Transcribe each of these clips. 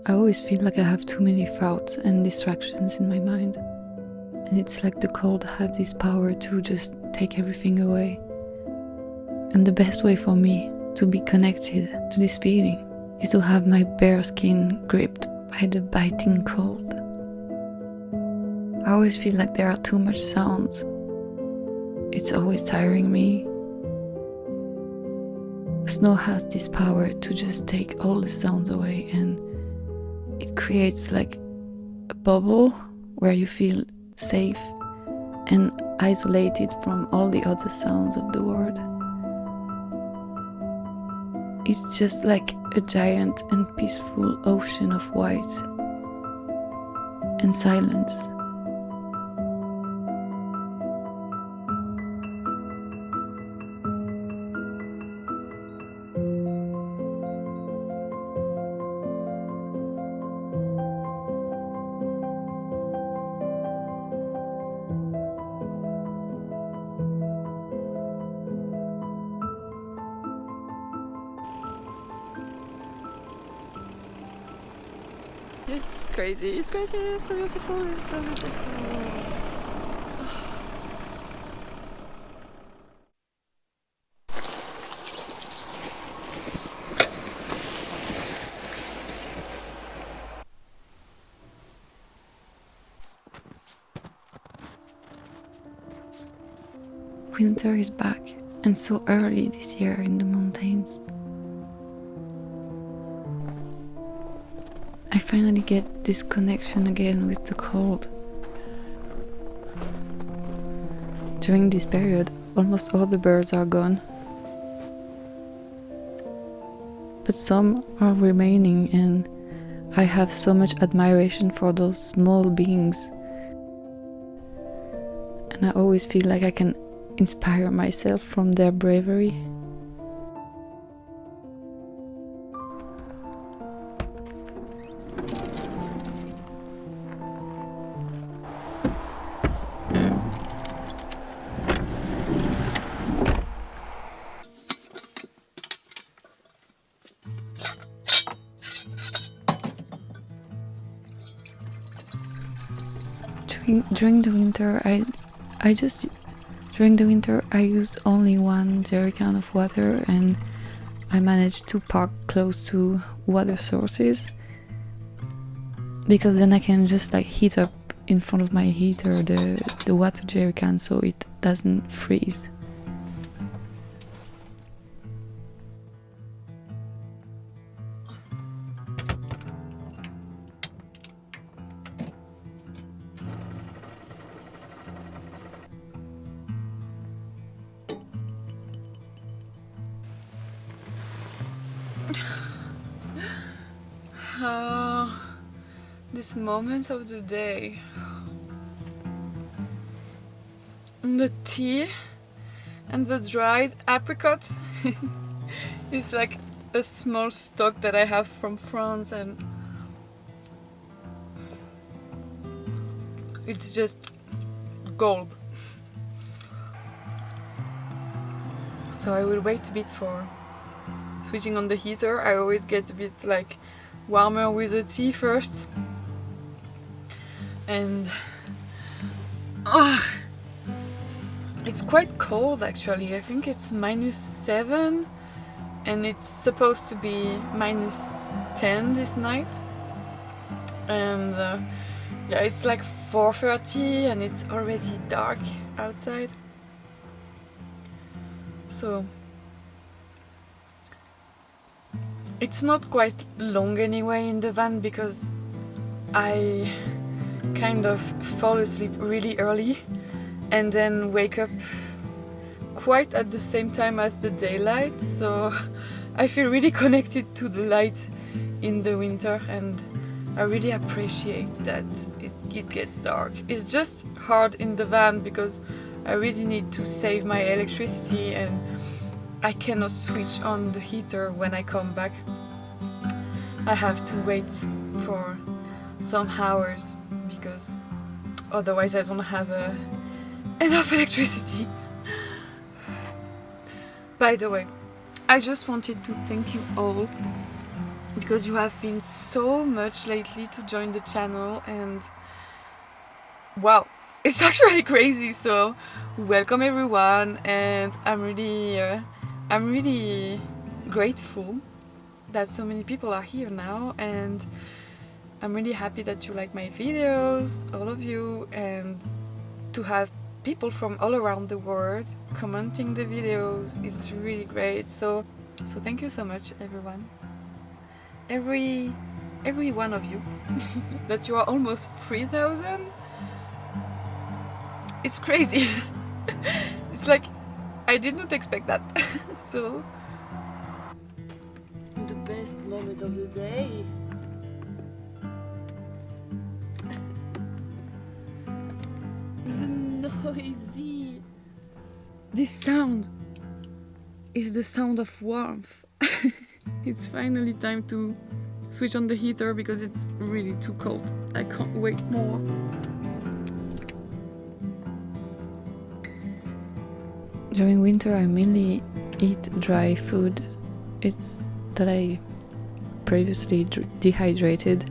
I always feel like I have too many thoughts and distractions in my mind. And it's like the cold have this power to just take everything away. And the best way for me to be connected to this feeling is to have my bare skin gripped by the biting cold. I always feel like there are too much sounds. It's always tiring me. Snow has this power to just take all the sounds away, and it creates like a bubble where you feel safe and isolated from all the other sounds of the world. It's just like a giant and peaceful ocean of white and silence. It's crazy, it's crazy, it's so beautiful, it's so beautiful. Winter is back, and so early this year in the mountains. I finally get this connection again with the cold. During this period, almost all the birds are gone. But some are remaining, and I have so much admiration for those small beings. And I always feel like I can inspire myself from their bravery. During the winter, I used only one jerrycan of water, and I managed to park close to water sources, because then I can just like heat up in front of my heater the water jerrycan so it doesn't freeze. This moment of the day, the tea and the dried apricot is like a small stock that I have from France, and it's just gold. So I will wait a bit for switching on the heater. I always get a bit like warmer with the tea first. And it's quite cold actually. I think it's -7 and it's supposed to be -10 this night. And yeah, it's like 4:30 and it's already dark outside. So it's not quite long anyway in the van, because I kind of fall asleep really early and then wake up quite at the same time as the daylight, so I feel really connected to the light in the winter, and I really appreciate that it gets dark. It's just hard in the van because I really need to save my electricity and I cannot switch on the heater when I come back. I have to wait for some hours because otherwise I don't have enough electricity. By the way, I just wanted to thank you all because you have been so much lately to join the channel, and wow, it's actually crazy. So welcome everyone, and I'm really grateful that so many people are here now, and I'm really happy that you like my videos, all of you, and to have people from all around the world commenting the videos. It's really great. So thank you so much, everyone. Every one of you. That you are almost 3,000. It's crazy. It's like I did not expect that. So the best moment of the day. The noisy. this sound is the sound of warmth. It's finally time to switch on the heater because it's really too cold. I can't wait more. During winter I mainly eat dry food. It's that I previously dehydrated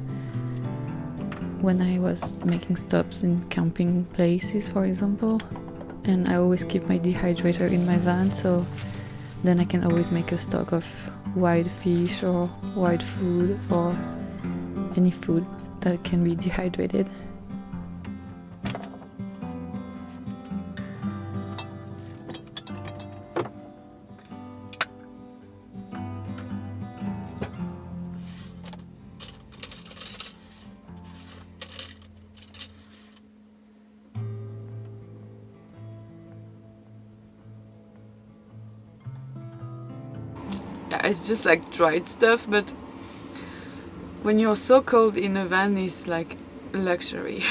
when I was making stops in camping places, for example, and I always keep my dehydrator in my van, so then I can always make a stock of wild fish or wild food or any food that can be dehydrated. Yeah, it's just like dried stuff, but when you're so cold in a van, it's like luxury.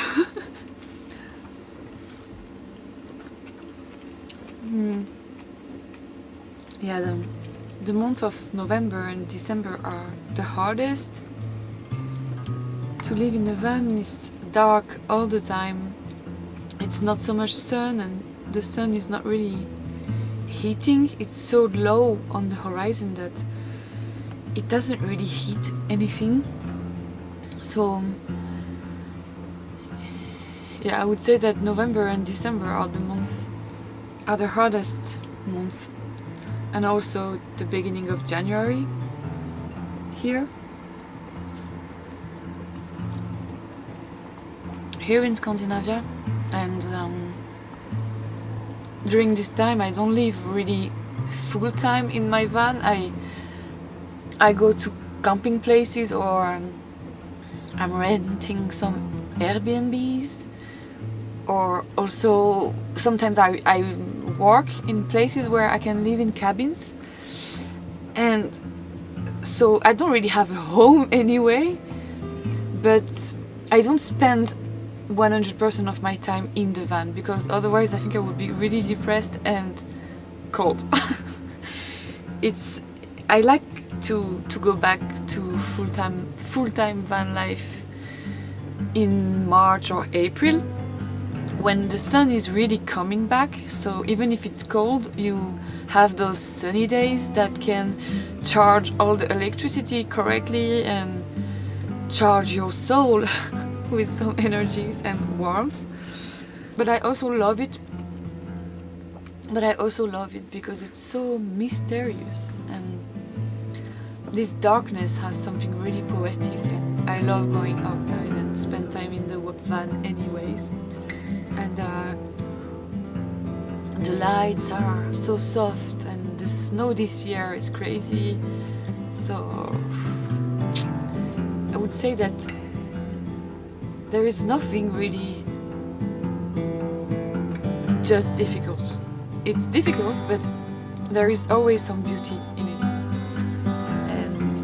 Yeah, the month of November and December are the hardest. To live in a van is dark all the time. It's not so much sun, and the sun is not really heating. It's so low on the horizon that it doesn't really heat anything. So yeah, I would say that November and December are the hardest month, and also the beginning of January here in Scandinavia. And during this time I don't live really full time in my van. I go to camping places, or I'm renting some Airbnbs, or also sometimes I work in places where I can live in cabins, and so I don't really have a home anyway, but I don't spend 100% of my time in the van, because otherwise I think I would be really depressed and cold. I like to go back to full-time van life in March or April, when the sun is really coming back. So even if it's cold, you have those sunny days that can charge all the electricity correctly and charge your soul with some energies and warmth. But I also love it because it's so mysterious, and this darkness has something really poetic, and I love going outside and spend time in the van anyways. And the lights are so soft, and the snow this year is crazy. So I would say that there is nothing really just difficult. It's difficult, but there is always some beauty in it. And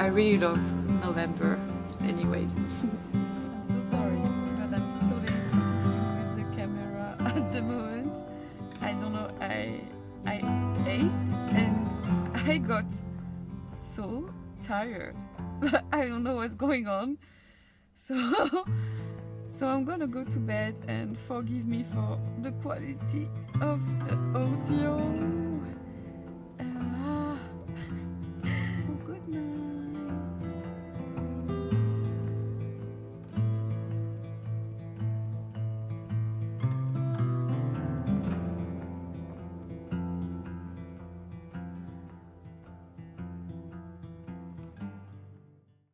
I really love November anyways. I'm so sorry, but I'm so lazy to film with the camera at the moment. I don't know, I ate and I got so tired. I don't know what's going on. So I'm gonna go to bed, and forgive me for the quality of the audio. Good night.